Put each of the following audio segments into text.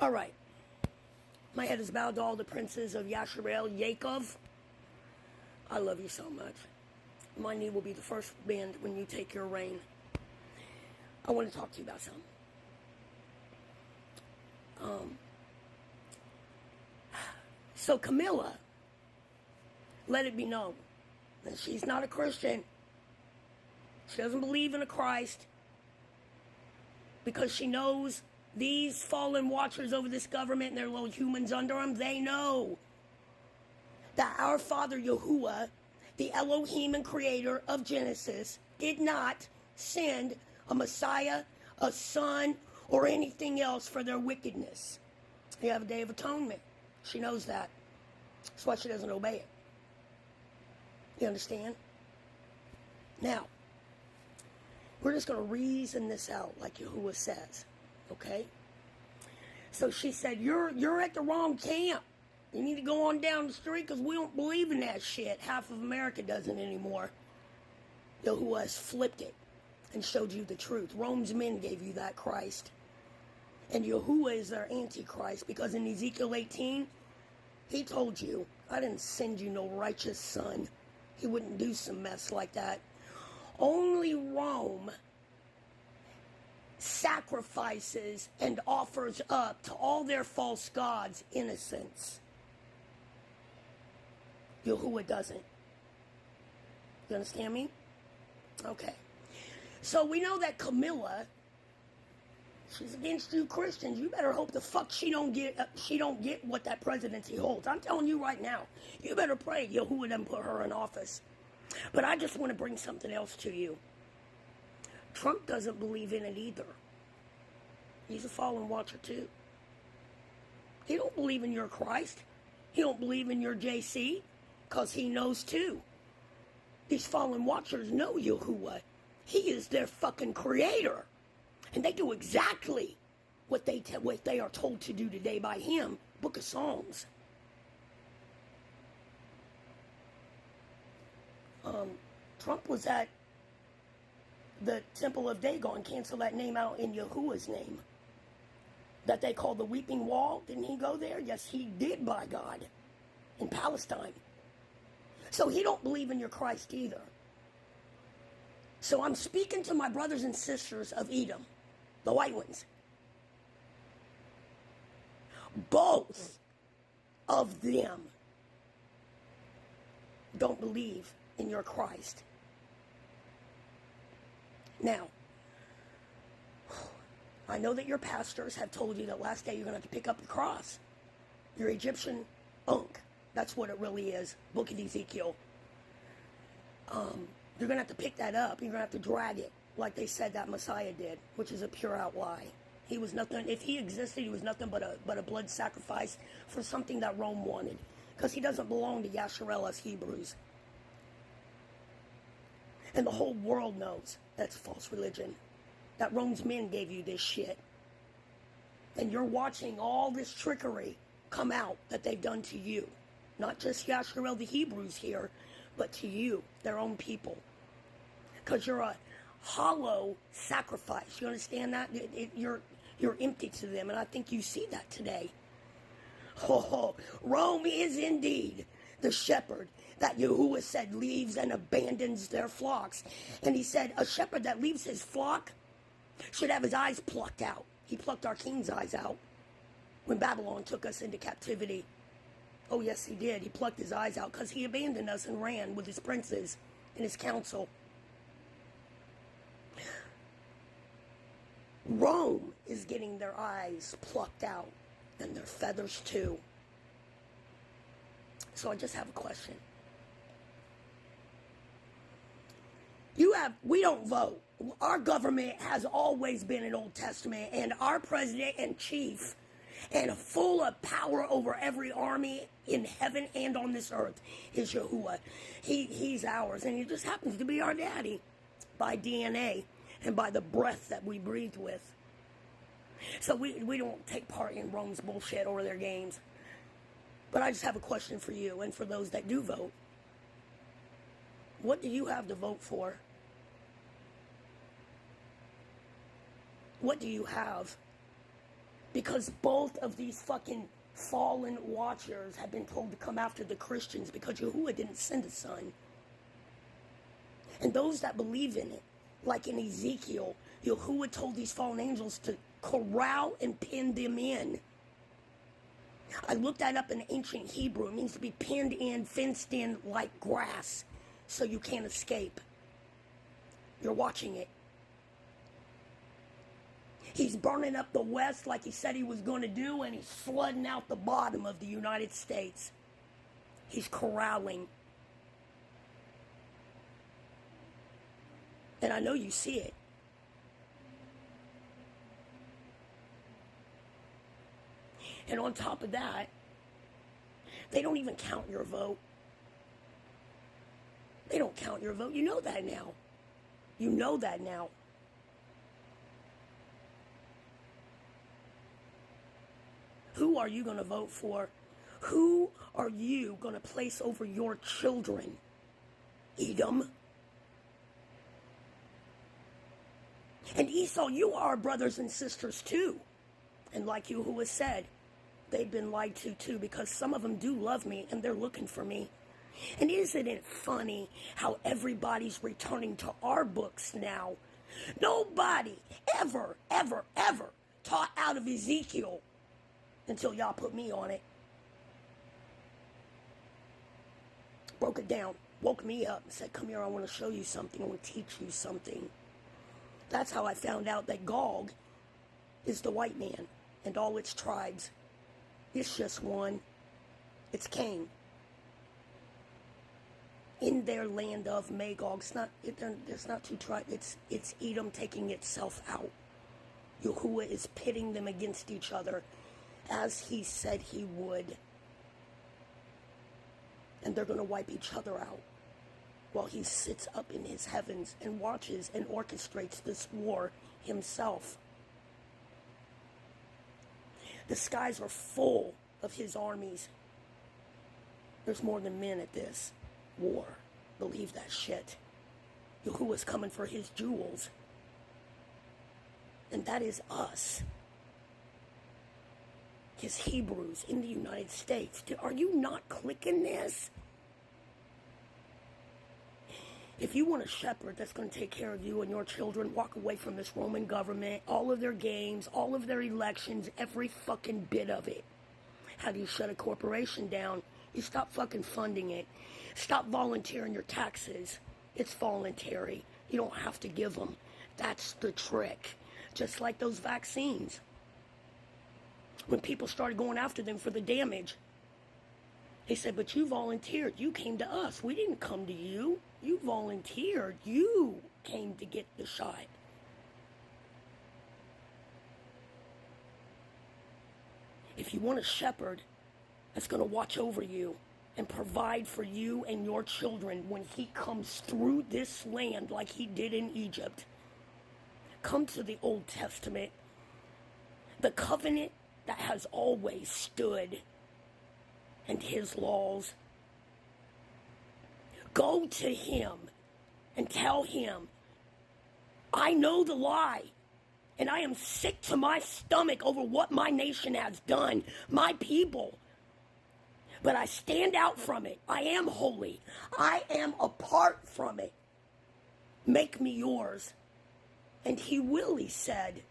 All right. My head is bowed to all the princes of Yasharel, Yaakov. I love you so much. My knee will be the first bend when you take your reign. I want to talk to you about something. So Camilla, let it be known that she's not a Christian. She doesn't believe in a Christ because she knows these fallen watchers over this government and their little humans under them, they know that our Father Yahuwah, the Elohim and creator of Genesis, did not send a Messiah, a son, or anything else for their wickedness. You have a Day of Atonement. She knows that. That's why she doesn't obey it. You understand? Now, we're just going to reason this out like Yahuwah says. Okay? So she said, you're at the wrong camp. You need to go on down the street because we don't believe in that shit. Half of America doesn't anymore. Yahuwah has flipped it and showed you the truth. Rome's men gave you that Christ. And Yahuwah is their antichrist because in Ezekiel 18, he told you, I didn't send you no righteous son. He wouldn't do some mess like that. Only Rome sacrifices and offers up to all their false gods innocence. Yahuwah doesn't. You understand me? Okay. So we know that Camilla, she's against you Christians. You better hope the fuck she don't get what that presidency holds. I'm telling you right now. You better pray Yahuwah doesn't put her in office. But I just want to bring something else to you. Trump doesn't believe in it either. He's a fallen watcher too. He don't believe in your Christ. He don't believe in your JC because he knows too. These fallen watchers know Yahuwah. He is their fucking creator. And they do exactly what they are told to do today by him. Book of Psalms. Trump was at the Temple of Dagon, cancel that name out in Yahuwah's name. That they call the Weeping Wall. Didn't he go there? Yes, he did, by God. In Palestine. So he don't believe in your Christ either. So I'm speaking to my brothers and sisters of Edom, the white ones. Both of them don't believe in your Christ. Now, I know that your pastors have told you that last day you're going to have to pick up the cross. Your Egyptian unk. That's what it really is. Book of Ezekiel. You're going to have to pick that up. You're going to have to drag it like they said that Messiah did, which is a pure out lie. He was nothing. If he existed, he was nothing but a blood sacrifice for something that Rome wanted. Because he doesn't belong to Yasharel as Hebrews. And the whole world knows that's false religion. That Rome's men gave you this shit. And you're watching all this trickery come out that they've done to you. Not just Yasharel the Hebrews here, but to you, their own people. Because you're a hollow sacrifice. You understand that? You're empty to them. And I think you see that today. Oh, Rome is indeed the shepherd that Yahuwah said leaves and abandons their flocks. And he said a shepherd that leaves his flock should have his eyes plucked out. He plucked our king's eyes out when Babylon took us into captivity. Oh, yes, he did. He plucked his eyes out because he abandoned us and ran with his princes and his council. Rome is getting their eyes plucked out and their feathers too. So I just have a question. We don't vote. Our government has always been an Old Testament, and our president and chief and full of power over every army in heaven and on this earth is Yahuwah. He's ours, and he just happens to be our daddy by DNA and by the breath that we breathe with. So we don't take part in Rome's bullshit or their games. But I just have a question for you and for those that do vote. What do you have to vote for? What do you have Because both of these fucking fallen watchers have been told to come after the Christians because Yahuwah didn't send a son. And those that believe in it, like in Ezekiel, Yahuwah told these fallen angels to corral and pin them in. I looked that up in ancient Hebrew. It means to be pinned in, fenced in like grass, so you can't escape. You're watching it. He's burning up the West like he said he was going to do, and he's flooding out the bottom of the United States. He's corralling. And I know you see it. And on top of that, they don't even count your vote. They don't count your vote. You know that now. You know that now. Who are you going to vote for? Who are you going to place over your children? Edom. And Esau, you are brothers and sisters too. And like Yahuwah said, they've been lied to too, because some of them do love me and they're looking for me. And isn't it funny how everybody's returning to our books now? Nobody ever taught out of Ezekiel until y'all put me on it. Broke it down, woke me up and said, come here, I want to show you something, I want to teach you something. That's how I found out that Gog is the white man and all its tribes. It's just one. It's Cain. In their land of Magog. There's not two tribes. It's Edom taking itself out. Yahuwah is pitting them against each other as he said he would. And they're going to wipe each other out while he sits up in his heavens and watches and orchestrates this war himself. The skies are full of his armies. There's more than men at this war. Believe that shit. Yahuwah's coming for his jewels. And that is us. His Hebrews in the United States. Are you not clicking this? If you want a shepherd that's going to take care of you and your children, walk away from this Roman government, all of their games, all of their elections, every fucking bit of it. How do you shut a corporation down? You stop fucking funding it. Stop volunteering your taxes. It's voluntary. You don't have to give them. That's the trick. Just like those vaccines. When people started going after them for the damage, they said, but you volunteered. You came to us. We didn't come to you. You volunteered. You came to get the shot. If you want a shepherd that's going to watch over you and provide for you and your children when he comes through this land like he did in Egypt, come to the Old Testament, the covenant that has always stood, and his laws. Go to him and tell him, I know the lie, and I am sick to my stomach over what my nation has done, my people. But I stand out from it. I am holy. I am apart from it. Make me yours. And he will, he said.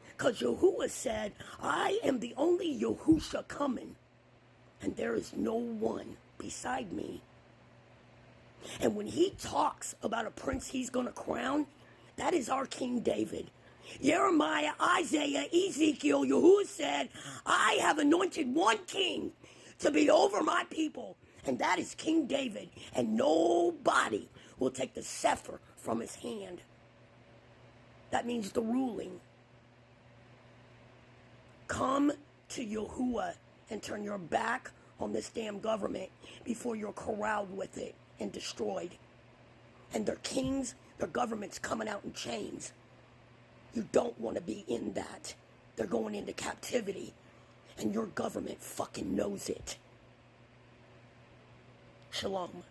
Because Yahuwah said, I am the only Yahusha coming. And there is no one beside me. And when he talks about a prince he's going to crown, that is our King David. Jeremiah, Isaiah, Ezekiel, Yahuwah said, I have anointed one king to be over my people, and that is King David, and nobody will take the scepter from his hand. That means the ruling. Come to Yahuwah and turn your back on this damn government before you're corralled with it and destroyed. And their kings, their government's coming out in chains. You don't want to be in that. They're going into captivity. And your government fucking knows it. Shalom.